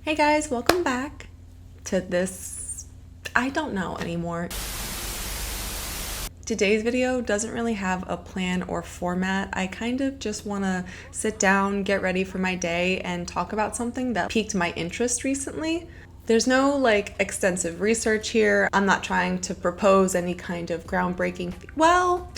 Hey guys, welcome back to this, I don't know anymore. Today's video doesn't really have a plan or format. I kind of just want to sit down, get ready for my day, and talk about something that piqued my interest recently. There's no extensive research here. I'm not trying to propose any kind of groundbreaking, well,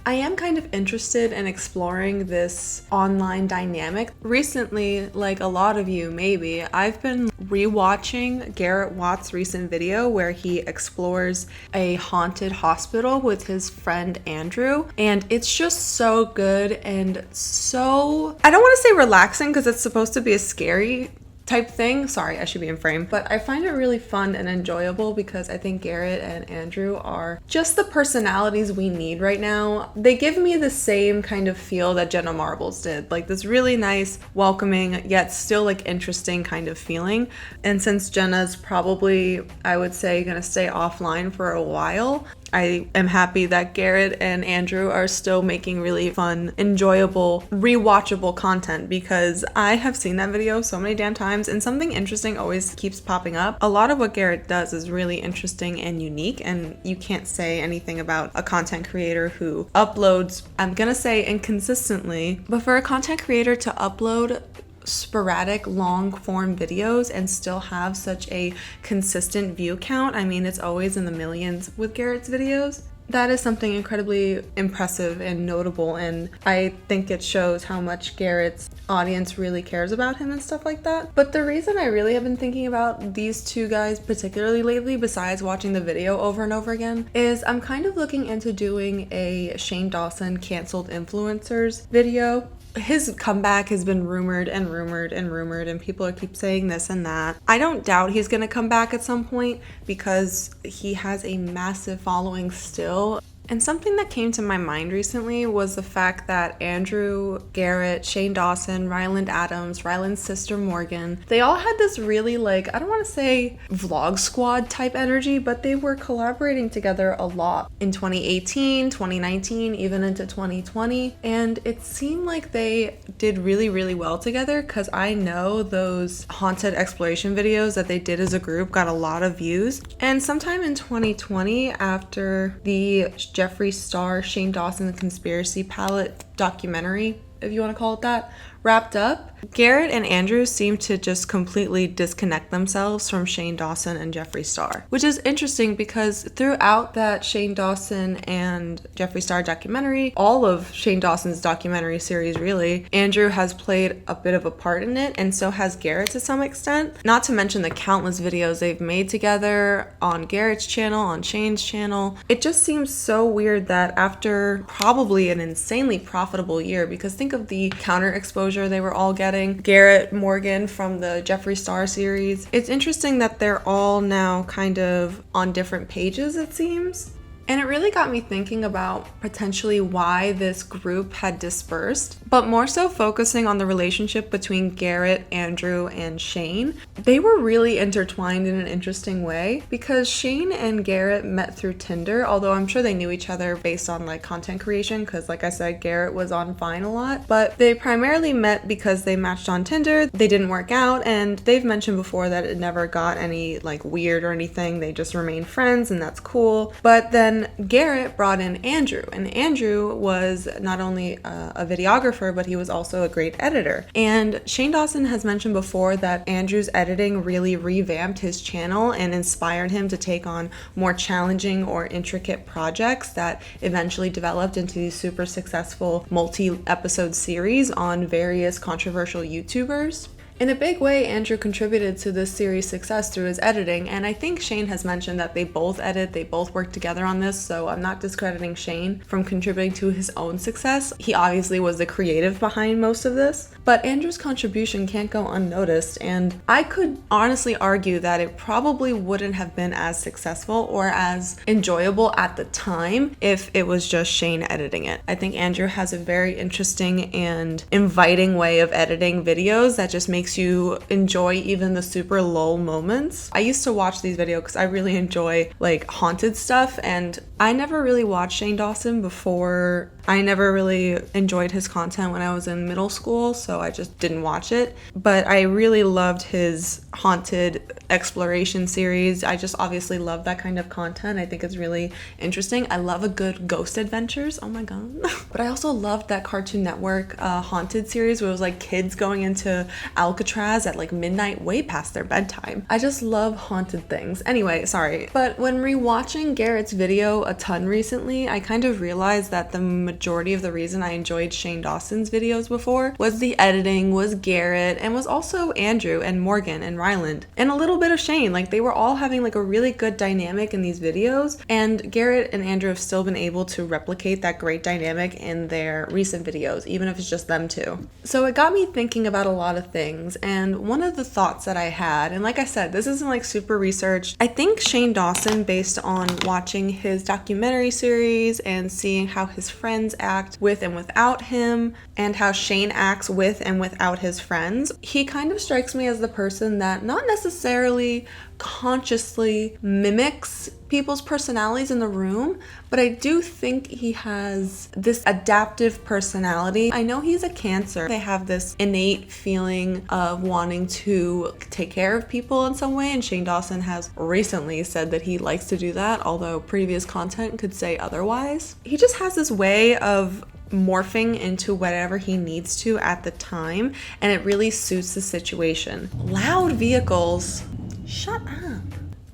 I am kind of interested in exploring this online dynamic. Recently, like a lot of you maybe, I've been rewatching Garrett Watt's recent video where he explores a haunted hospital with his friend Andrew, and it's just so good and so, I don't want to say relaxing because it's supposed to be a scary type thing. Sorry, I should be in frame. But I find it really fun and enjoyable because I think Garrett and Andrew are just the personalities we need right now. They give me the same kind of feel that Jenna Marbles did. Like this really nice, welcoming, yet still interesting kind of feeling. And since Jenna's probably, I would say, gonna stay offline for a while, I am happy that Garrett and Andrew are still making really fun, enjoyable, rewatchable content because I have seen that video so many damn times and something interesting always keeps popping up. A lot of what Garrett does is really interesting and unique, and you can't say anything about a content creator who uploads, I'm gonna say inconsistently, but for a content creator to upload sporadic long form videos and still have such a consistent view count, I mean, it's always in the millions with Garrett's videos. That is something incredibly impressive and notable, and I think it shows how much Garrett's audience really cares about him and stuff like that. But the reason I really have been thinking about these two guys particularly lately, besides watching the video over and over again, is I'm kind of looking into doing a Shane Dawson canceled influencers video. His comeback has been rumored and people keep saying this and that. I don't doubt he's gonna come back at some point because he has a massive following still. And something that came to my mind recently was the fact that Andrew, Garrett, Shane Dawson, Ryland Adams, Ryland's sister Morgan, they all had this really I don't want to say vlog squad type energy, but they were collaborating together a lot in 2018, 2019, even into 2020. And it seemed like they did really, really well together because I know those haunted exploration videos that they did as a group got a lot of views. And sometime in 2020, after the Jeffree Star, Shane Dawson Conspiracy Palette documentary, if you want to call it that, wrapped up, Garrett and Andrew seemed to just completely disconnect themselves from Shane Dawson and Jeffree Star, which is interesting because throughout that Shane Dawson and Jeffree Star documentary, all of Shane Dawson's documentary series really, Andrew has played a bit of a part in it, and so has Garrett to some extent. Not to mention the countless videos they've made together on Garrett's channel, on Shane's channel. It just seems so weird that after probably an insanely profitable year, because think of the counter exposure they were all getting, Garrett, Morgan from the Jeffree Star series. It's interesting that they're all now kind of on different pages, it seems. And it really got me thinking about potentially why this group had dispersed, but more so focusing on the relationship between Garrett, Andrew, and Shane. They were really intertwined in an interesting way because Shane and Garrett met through Tinder, although I'm sure they knew each other based on content creation because like I said, Garrett was on Vine a lot, but they primarily met because they matched on Tinder. They didn't work out, and they've mentioned before that it never got any weird or anything. They just remained friends, and that's cool. But then Garrett brought in Andrew, and Andrew was not only a videographer, but he was also a great editor. And Shane Dawson has mentioned before that Andrew's editing really revamped his channel and inspired him to take on more challenging or intricate projects that eventually developed into these super successful multi-episode series on various controversial YouTubers. In a big way, Andrew contributed to this series' success through his editing, and I think Shane has mentioned that they both edit, they both work together on this, so I'm not discrediting Shane from contributing to his own success. He obviously was the creative behind most of this, but Andrew's contribution can't go unnoticed, and I could honestly argue that it probably wouldn't have been as successful or as enjoyable at the time if it was just Shane editing it. I think Andrew has a very interesting and inviting way of editing videos that just makes you enjoy even the super lull moments. I used to watch these videos because I really enjoy haunted stuff, and I never really watched Shane Dawson before. I never really enjoyed his content when I was in middle school, so I just didn't watch it. But I really loved his haunted exploration series. I just obviously love that kind of content. I think it's really interesting. I love a good ghost adventures. Oh my god. But I also loved that Cartoon Network haunted series where it was like kids going into Alcatraz at like midnight, way past their bedtime. I just love haunted things. Anyway, sorry. But when rewatching Garrett's video a ton recently, I kind of realized that the majority of the reason I enjoyed Shane Dawson's videos before was the editing, was Garrett, and was also Andrew and Morgan and Ryland, and a little bit of Shane. Like, they were all having like a really good dynamic in these videos, and Garrett and Andrew have still been able to replicate that great dynamic in their recent videos, even if it's just them two. So it got me thinking about a lot of things, and one of the thoughts that I had, and like I said, this isn't like super researched, I think Shane Dawson, based on watching his documentary series and seeing how his friends act with and without him, and how Shane acts with and without his friends, he kind of strikes me as the person that not necessarily consciously mimics people's personalities in the room, but I do think he has this adaptive personality. I know he's a Cancer. They have this innate feeling of wanting to take care of people in some way, and Shane Dawson has recently said that he likes to do that, although previous content could say otherwise. He just has this way of morphing into whatever he needs to at the time, and it really suits the situation. Loud vehicles. Shut up.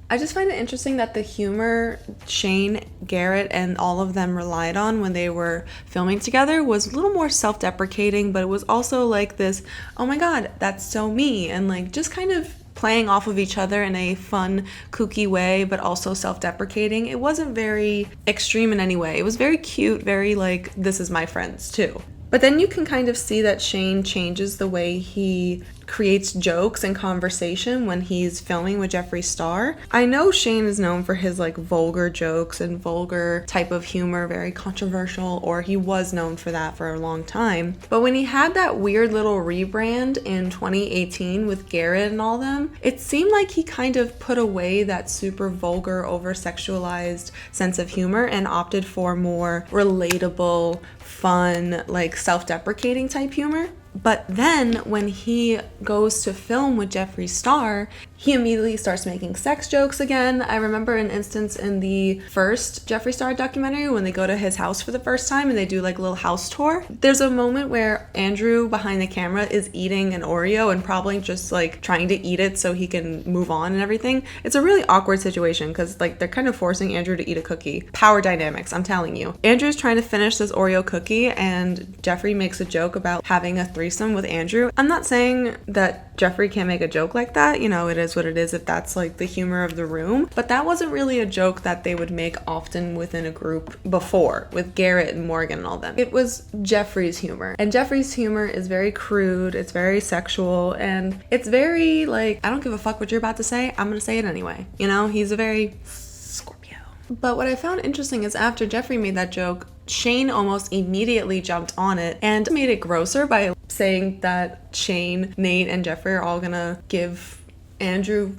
I just find it interesting that the humor Shane, Garrett, and all of them relied on when they were filming together was a little more self-deprecating, but it was also like this, oh my god, that's so me, and like just kind of playing off of each other in a fun, kooky way, but also self-deprecating. It wasn't very extreme in any way. It was very cute, very like, this is my friends too. But then you can kind of see that Shane changes the way he creates jokes and conversation when he's filming with Jeffree Star. I know Shane is known for his like vulgar jokes and vulgar type of humor, very controversial, or he was known for that for a long time. But when he had that weird little rebrand in 2018 with Garrett and all them, it seemed like he kind of put away that super vulgar, over-sexualized sense of humor and opted for more relatable, fun, like self-deprecating type humor. But then when he goes to film with Jeffree Star, he immediately starts making sex jokes again. I remember an instance in the first Jeffree Star documentary when they go to his house for the first time and they do like a little house tour. There's a moment where Andrew behind the camera is eating an Oreo and probably just like trying to eat it so he can move on and everything. It's a really awkward situation because like they're kind of forcing Andrew to eat a cookie. Power dynamics, I'm telling you. Andrew's trying to finish this Oreo cookie and Jeffree makes a joke about having a threesome with Andrew. I'm not saying that Jeffree can't make a joke like that, you know, it is what it is if that's like the humor of the room, but that wasn't really a joke that they would make often within a group before with Garrett and Morgan and all them. It was Jeffree's humor, and Jeffree's humor is very crude, it's very sexual, and it's very like, I don't give a fuck what you're about to say, I'm gonna say it anyway, you know. He's a very Scorpio. But what I found interesting is after Jeffree made that joke, Shane almost immediately jumped on it and made it grosser by saying that Shane, Nate, and Jeffree are all gonna give Andrew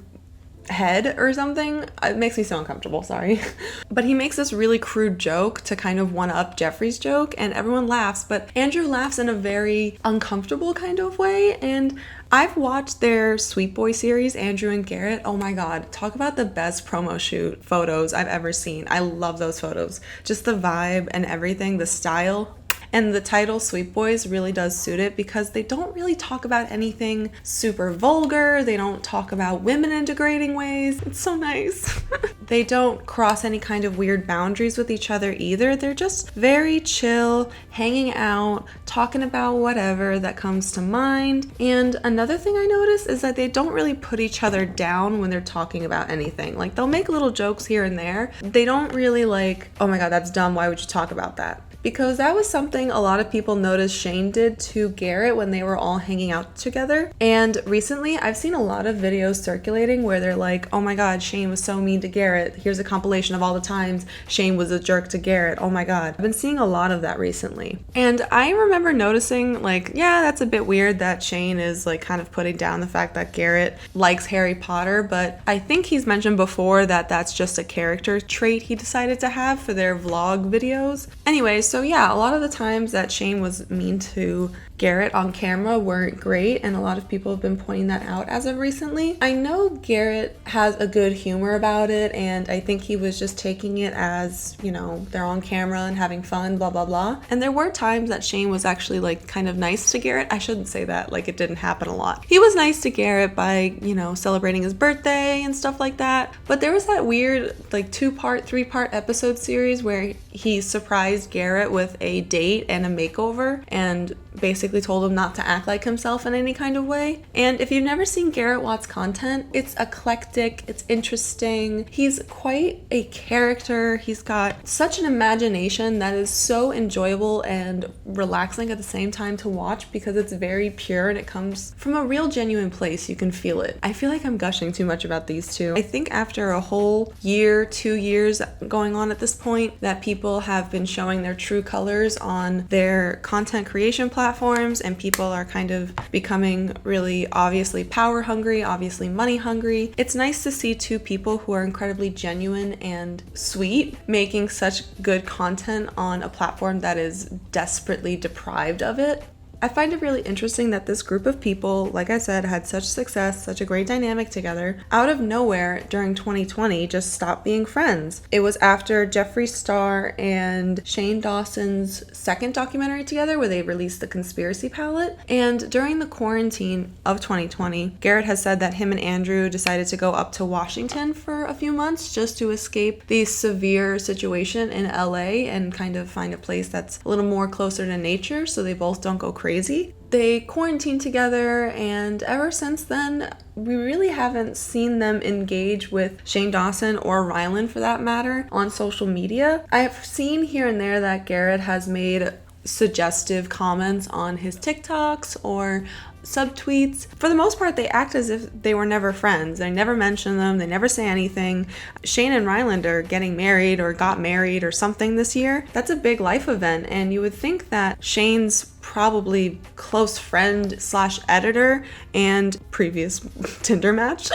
head or something. It makes me so uncomfortable, sorry. But he makes this really crude joke to kind of one-up Jeffree's joke, and everyone laughs, but Andrew laughs in a very uncomfortable kind of way. And I've watched their Sweet Boy series, Andrew and Garrett. Oh my god, talk about the best promo shoot photos I've ever seen. I love those photos. Just the vibe and everything, the style. And the title Sweet Boys really does suit it because they don't really talk about anything super vulgar. They don't talk about women in degrading ways. It's so nice. They don't cross any kind of weird boundaries with each other either. They're just very chill, hanging out, talking about whatever that comes to mind. And another thing I noticed is that they don't really put each other down when they're talking about anything. Like, they'll make little jokes here and there. They don't really like, oh my god, that's dumb, why would you talk about that? because that was something a lot of people noticed Shane did to Garrett when they were all hanging out together. And recently I've seen a lot of videos circulating where they're like, oh my god, Shane was so mean to Garrett. Here's a compilation of all the times Shane was a jerk to Garrett. Oh my god. I've been seeing a lot of that recently. And I remember noticing, like, yeah, that's a bit weird that Shane is like kind of putting down the fact that Garrett likes Harry Potter, but I think he's mentioned before that that's just a character trait he decided to have for their vlog videos. Anyway, so yeah, a lot of the times that Shane was mean to Garrett on camera weren't great, and a lot of people have been pointing that out as of recently. I know Garrett has a good humor about it, and I think he was just taking it as, you know, they're on camera and having fun, blah blah blah. And there were times that Shane was actually like kind of nice to Garrett. I shouldn't say that, like it didn't happen a lot. He was nice to Garrett by, you know, celebrating his birthday and stuff like that. But there was that weird like 3-part episode series where he surprised Garrett with a date and a makeover and basically told him not to act like himself in any kind of way. And if you've never seen Garrett Watt's content, it's eclectic, it's interesting. He's quite a character. He's got such an imagination that is so enjoyable and relaxing at the same time to watch because it's very pure and it comes from a real genuine place. You can feel it. I feel like I'm gushing too much about these two. I think after a whole year, 2 years going on at this point, that people have been showing their true colors on their content creation platforms, and people are kind of becoming really obviously power hungry, obviously money hungry. It's nice to see two people who are incredibly genuine and sweet making such good content on a platform that is desperately deprived of it. I find it really interesting that this group of people, like I said, had such success, such a great dynamic together, out of nowhere during 2020 just stopped being friends. It was after Jeffree Star and Shane Dawson's second documentary together where they released the Conspiracy Palette. And during the quarantine of 2020, Garrett has said that him and Andrew decided to go up to Washington for a few months just to escape the severe situation in LA and kind of find a place that's a little more closer to nature so they both don't go crazy. They quarantined together, and ever since then, we really haven't seen them engage with Shane Dawson or Rylan for that matter on social media. I've seen here and there that Garrett has made suggestive comments on his TikToks or subtweets. For the most part, they act as if they were never friends. They never mention them. They never say anything. Shane and Ryland are getting married or got married or something this year. That's a big life event, and you would think that Shane's probably close friend slash editor and previous Tinder match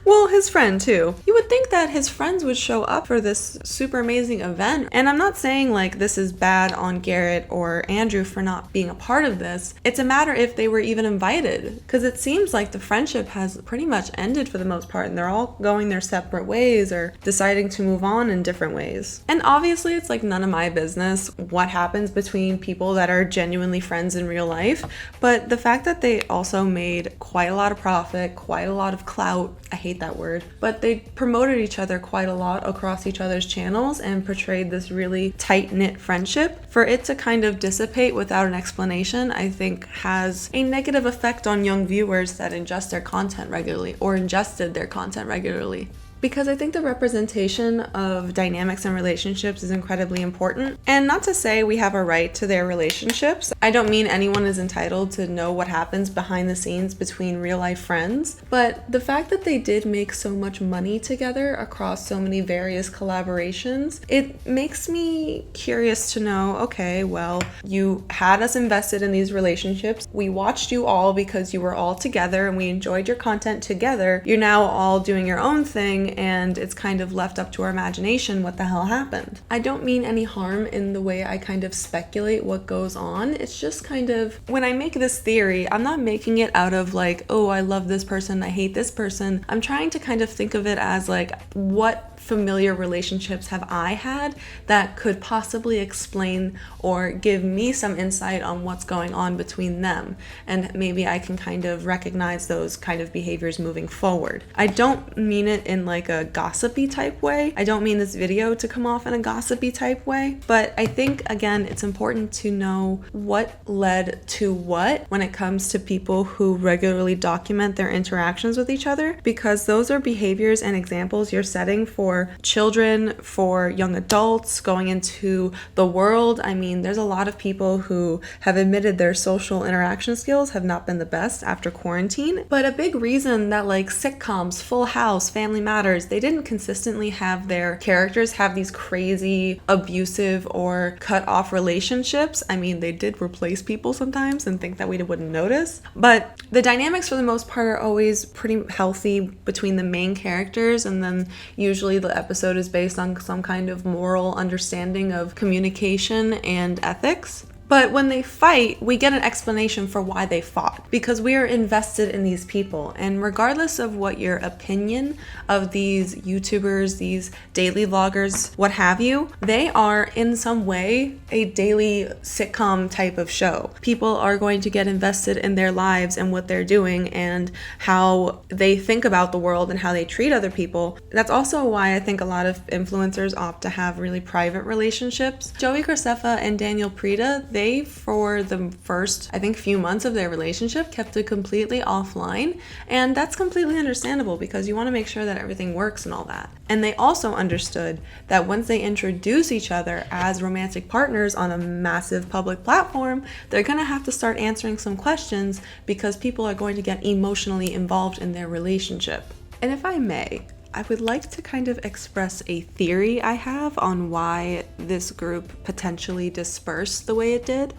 well, his friend too. You would think that his friends would show up for this super amazing event. And I'm not saying like this is bad on Garrett or Andrew for not being a part of this. It's a matter if they were even invited, because it seems like the friendship has pretty much ended for the most part and they're all going their separate ways or deciding to move on in different ways. And obviously it's like none of my business what happens between people that are genuinely friends in real life, but the fact that they also made quite a lot of profit, quite a lot of clout, I hate that word, but they promoted each other quite a lot across each other's channels and portrayed this really tight-knit friendship. For it to kind of dissipate without an explanation, I think has a negative effect on young viewers that ingest their content regularly or ingested their content regularly. Because I think the representation of dynamics and relationships is incredibly important. And not to say we have a right to their relationships. I don't mean anyone is entitled to know what happens behind the scenes between real life friends. But the fact that they did make so much money together across so many various collaborations, it makes me curious to know, okay, well, you had us invested in these relationships. We watched you all because you were all together and we enjoyed your content together. You're now all doing your own thing, and it's kind of left up to our imagination what the hell happened. I don't mean any harm in the way I kind of speculate what goes on. It's just kind of, when I make this theory, I'm not making it out of like, oh, I love this person, I hate this person. I'm trying to kind of think of it as like, what familiar relationships have I had that could possibly explain or give me some insight on what's going on between them, and maybe I can kind of recognize those kind of behaviors moving forward. I don't mean it in like a gossipy type way. I don't mean this video to come off in a gossipy type way, but I think again it's important to know what led to what when it comes to people who regularly document their interactions with each other, because those are behaviors and examples you're setting for for children, for young adults, going into the world. I mean, there's a lot of people who have admitted their social interaction skills have not been the best after quarantine. But a big reason that like sitcoms, Full House, Family Matters, they didn't consistently have their characters have these crazy abusive or cut off relationships. I mean, they did replace people sometimes and think that we wouldn't notice. But the dynamics for the most part are always pretty healthy between the main characters, and then usually the episode is based on some kind of moral understanding of communication and ethics. But when they fight, we get an explanation for why they fought, because we are invested in these people. And regardless of what your opinion of these YouTubers, these daily vloggers, what have you, they are in some way a daily sitcom type of show. People are going to get invested in their lives and what they're doing and how they think about the world and how they treat other people. That's also why I think a lot of influencers opt to have really private relationships. Joey Graceffa and Daniel Prida, they, for the first, I think, few months of their relationship, kept it completely offline. And that's completely understandable because you want to make sure that everything works and all that. And they also understood that once they introduce each other as romantic partners on a massive public platform, they're going to have to start answering some questions because people are going to get emotionally involved in their relationship. And if I may, I would like to kind of express a theory I have on why this group potentially dispersed the way it did.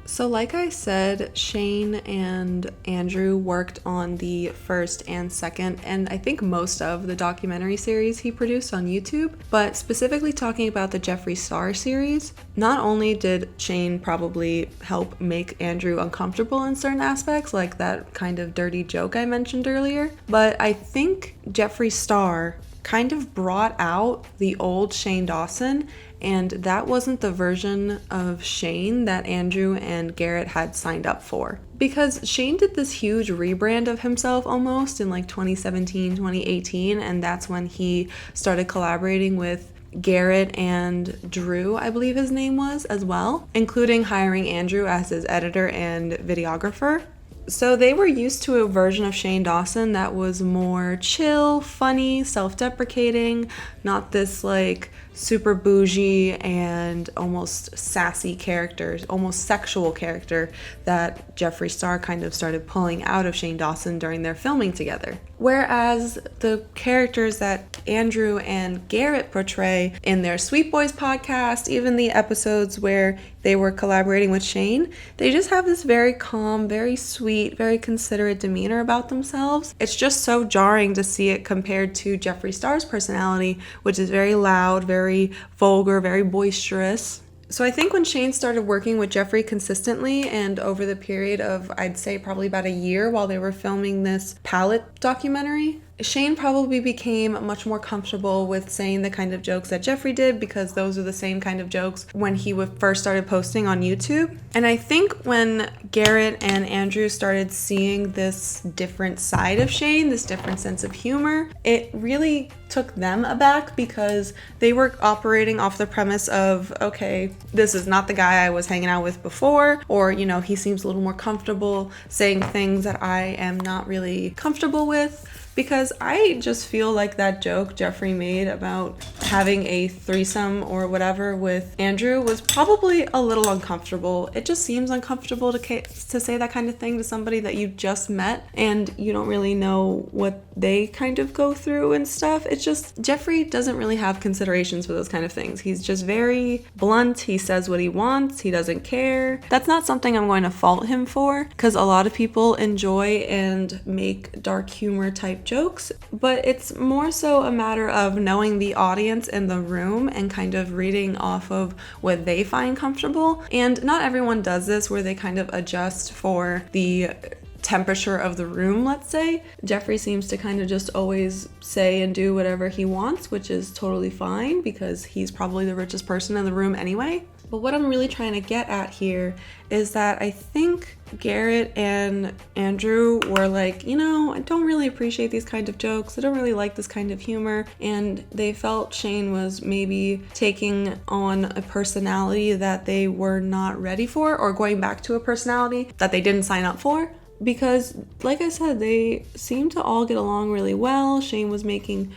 So like I said, Shane and Andrew worked on the first and second, and I think most of the documentary series he produced on YouTube, but specifically talking about the Jeffree Star series, not only did Shane probably help make Andrew uncomfortable in certain aspects, like that kind of dirty joke I mentioned earlier, but I think Jeffree Star kind of brought out the old Shane Dawson, and that wasn't the version of Shane that Andrew and Garrett had signed up for. Because Shane did this huge rebrand of himself almost in like 2017, 2018, and that's when he started collaborating with Garrett and Drew, I believe his name was, as well, including hiring Andrew as his editor and videographer. So they were used to a version of Shane Dawson that was more chill, funny, self-deprecating, not this like super bougie and almost sassy character, almost sexual character that Jeffree Star kind of started pulling out of Shane Dawson during their filming together. Whereas the characters that Andrew and Garrett portray in their Sweet Boys podcast, even the episodes where they were collaborating with Shane, they just have this very calm, very sweet, very considerate demeanor about themselves. It's just so jarring to see it compared to Jeffree Star's personality, which is very loud, very vulgar, very boisterous. So I think when Shane started working with Jeffree consistently and over the period of, I'd say probably about a year while they were filming this palette documentary, Shane probably became much more comfortable with saying the kind of jokes that Jeffree did because those are the same kind of jokes when he first started posting on YouTube. And I think when Garrett and Andrew started seeing this different side of Shane, this different sense of humor, it really took them aback because they were operating off the premise of, okay, this is not the guy I was hanging out with before, or, you know, he seems a little more comfortable saying things that I am not really comfortable with. Because I just feel like that joke Jeffree made about having a threesome or whatever with Andrew was probably a little uncomfortable. It just seems uncomfortable to say that kind of thing to somebody that you just met and you don't really know what they kind of go through and stuff. It's just, Jeffree doesn't really have considerations for those kind of things. He's just very blunt. He says what he wants. He doesn't care. That's not something I'm going to fault him for because a lot of people enjoy and make dark humor type jokes, but it's more so a matter of knowing the audience in the room and kind of reading off of what they find comfortable. And not everyone does this where they kind of adjust for the temperature of the room, let's say. Jeffree seems to kind of just always say and do whatever he wants, which is totally fine because he's probably the richest person in the room anyway. But what I'm really trying to get at here is that I think Garrett and Andrew were like, you know, I don't really appreciate these kind of jokes. I don't really like this kind of humor. And they felt Shane was maybe taking on a personality that they were not ready for or going back to a personality that they didn't sign up for. because, like I said, they seem to all get along really well. Shane was making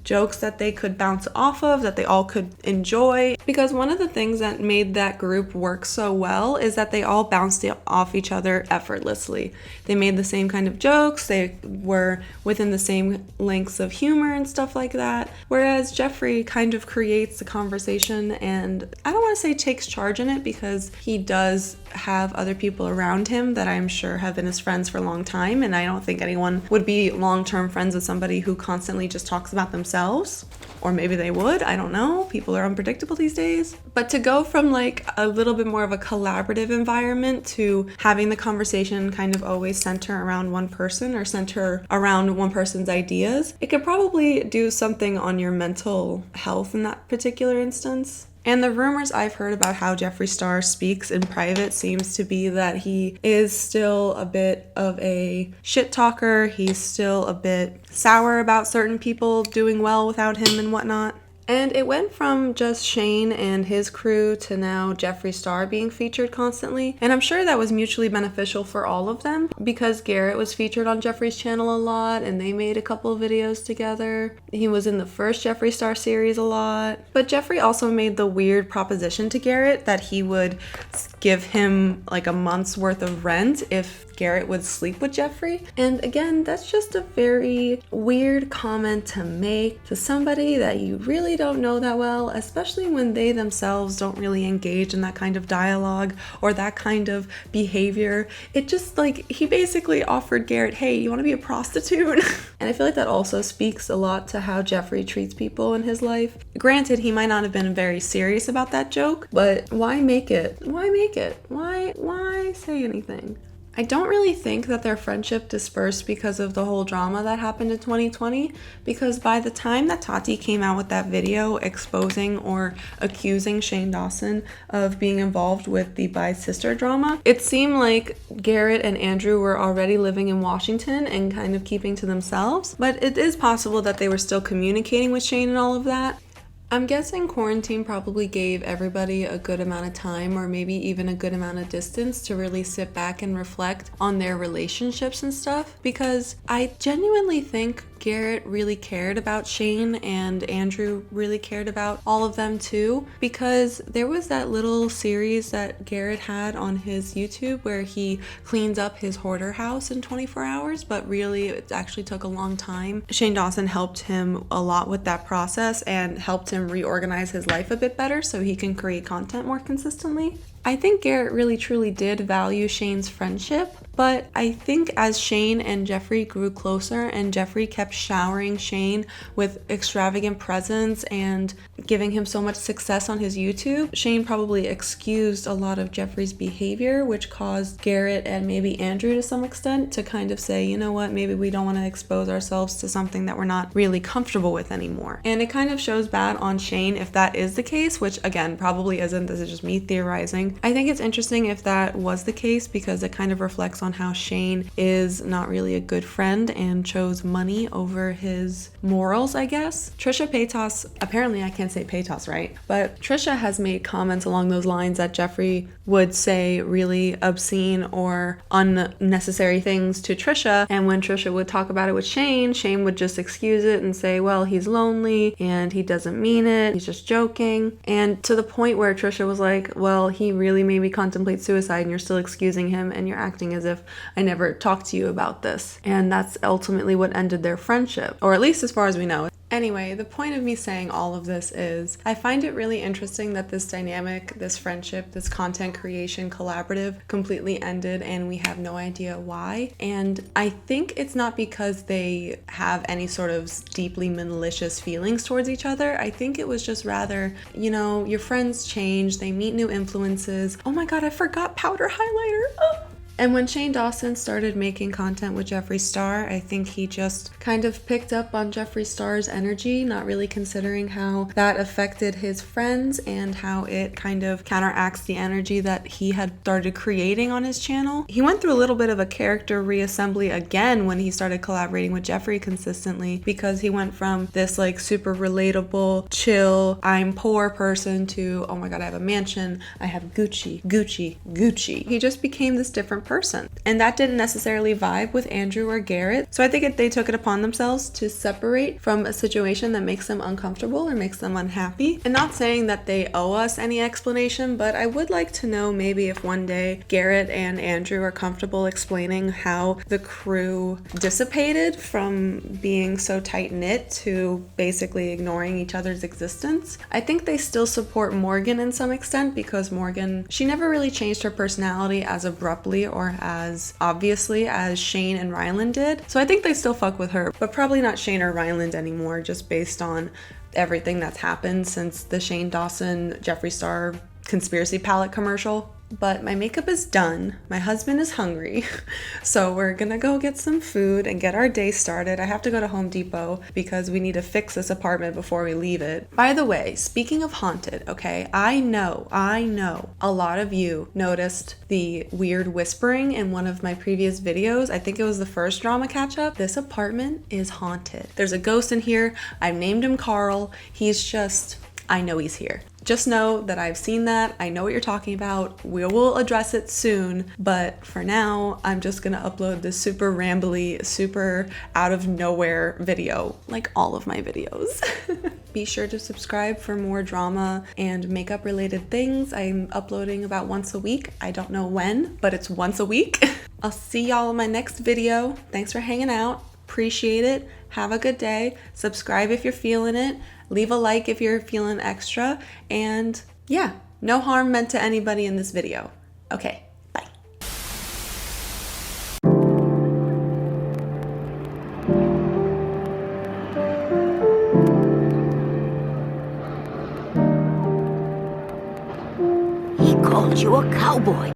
jokes that they could bounce off of, that they all could enjoy. Because one of the things that made that group work so well is that they all bounced off each other effortlessly. They made the same kind of jokes, they were within the same lengths of humor and stuff like that. Whereas Jeffrey kind of creates the conversation, and I don't want to say takes charge in it, because he does have other people around him that I'm sure have been his friends for a long time, and I don't think anyone would be long-term friends with somebody who constantly just talks about themselves. Or maybe they would, I don't know. People are unpredictable these days. But to go from like a little bit more of a collaborative environment to having the conversation kind of always center around one person or center around one person's ideas, it could probably do something on your mental health in that particular instance. And the rumors I've heard about how Jeffree Star speaks in private seems to be that he is still a bit of a shit talker. He's still a bit sour about certain people doing well without him and whatnot. And it went from just Shane and his crew to now Jeffree Star being featured constantly. And I'm sure that was mutually beneficial for all of them, because Garrett was featured on Jeffree's channel a lot and they made a couple of videos together. He was in the first Jeffree Star series a lot. But Jeffree also made the weird proposition to Garrett that he would give him like a month's worth of rent if Garrett would sleep with Jeffree. And again, that's just a very weird comment to make to somebody that you really don't know that well, especially when they themselves don't really engage in that kind of dialogue or that kind of behavior. It just like, he basically offered Garrett, hey, you want to be a prostitute? And I feel like that also speaks a lot to how Jeffree treats people in his life. Granted, he might not have been very serious about that joke, but why make it? Why make it? Why say anything? I don't really think that their friendship dispersed because of the whole drama that happened in 2020, because by the time that Tati came out with that video exposing or accusing Shane Dawson of being involved with the bi sister drama, it seemed like Garrett and Andrew were already living in Washington and kind of keeping to themselves. But it is possible that they were still communicating with Shane and all of that. I'm guessing quarantine probably gave everybody a good amount of time, or maybe even a good amount of distance, to really sit back and reflect on their relationships and stuff, because I genuinely think Garrett really cared about Shane and Andrew really cared about all of them too, because there was that little series that Garrett had on his YouTube where he cleans up his hoarder house in 24 hours, but really it actually took a long time. Shane Dawson helped him a lot with that process and helped him reorganize his life a bit better so he can create content more consistently. I think Garrett really truly did value Shane's friendship, but I think as Shane and Jeffree grew closer and Jeffree kept showering Shane with extravagant presents and giving him so much success on his YouTube, Shane probably excused a lot of Jeffree's behavior, which caused Garrett and maybe Andrew to some extent to kind of say, you know what, maybe we don't want to expose ourselves to something that we're not really comfortable with anymore. And it kind of shows bad on Shane if that is the case, which again probably isn't. This is just me theorizing. I think it's interesting if that was the case, because it kind of reflects on how Shane is not really a good friend and chose money over his morals, I guess. Trisha Paytas, apparently I can't say Paytas right, but Trisha has made comments along those lines that Jeffree would say really obscene or unnecessary things to Trisha, and when Trisha would talk about it with Shane, Shane would just excuse it and say, well, he's lonely and he doesn't mean it, he's just joking. And to the point where Trisha was like, well, he really made me contemplate suicide and you're still excusing him and you're acting as if I never talked to you about this. And that's ultimately what ended their friendship, or at least as far as we know. Anyway, the point of me saying all of this is I find it really interesting that this dynamic, this friendship, this content creation collaborative completely ended and we have no idea why. And I think it's not because they have any sort of deeply malicious feelings towards each other. I think it was just rather, you know, your friends change, they meet new influences. Oh my god, I forgot powder highlighter. Oh. And when Shane Dawson started making content with Jeffree Star, I think he just kind of picked up on Jeffree Star's energy, not really considering how that affected his friends and how it kind of counteracts the energy that he had started creating on his channel. He went through a little bit of a character reassembly again when he started collaborating with Jeffree consistently, because he went from this like super relatable, chill, I'm poor person to, oh my god, I have a mansion, I have Gucci. He just became this different person. And that didn't necessarily vibe with Andrew or Garrett. So I think they took it upon themselves to separate from a situation that makes them uncomfortable or makes them unhappy. And not saying that they owe us any explanation, but I would like to know maybe if one day Garrett and Andrew are comfortable explaining how the crew dissipated from being so tight-knit to basically ignoring each other's existence. I think they still support Morgan in some extent because Morgan, she never really changed her personality as abruptly or as obviously as Shane and Ryland did. So I think they still fuck with her, but probably not Shane or Ryland anymore, just based on everything that's happened since the Shane Dawson Jeffree Star conspiracy palette commercial. But my makeup is done. My husband is hungry. So we're gonna go get some food and get our day started. I have to go to Home Depot because we need to fix this apartment before we leave it. By the way, speaking of haunted, okay, I know a lot of you noticed the weird whispering in one of my previous videos. I think it was the first drama catch up. This apartment is haunted. There's a ghost in here. I've named him Carl. I know he's here. Just know that I've seen that. I know what you're talking about. We will address it soon. But for now, I'm just gonna upload this super rambly, super out of nowhere video, like all of my videos. Be sure to subscribe for more drama and makeup related things. I'm uploading about once a week. I don't know when, but it's once a week. I'll see y'all in my next video. Thanks for hanging out. Appreciate it. Have a good day. Subscribe if you're feeling it. Leave a like if you're feeling extra. And yeah, no harm meant to anybody in this video. Okay, bye. He called you a cowboy.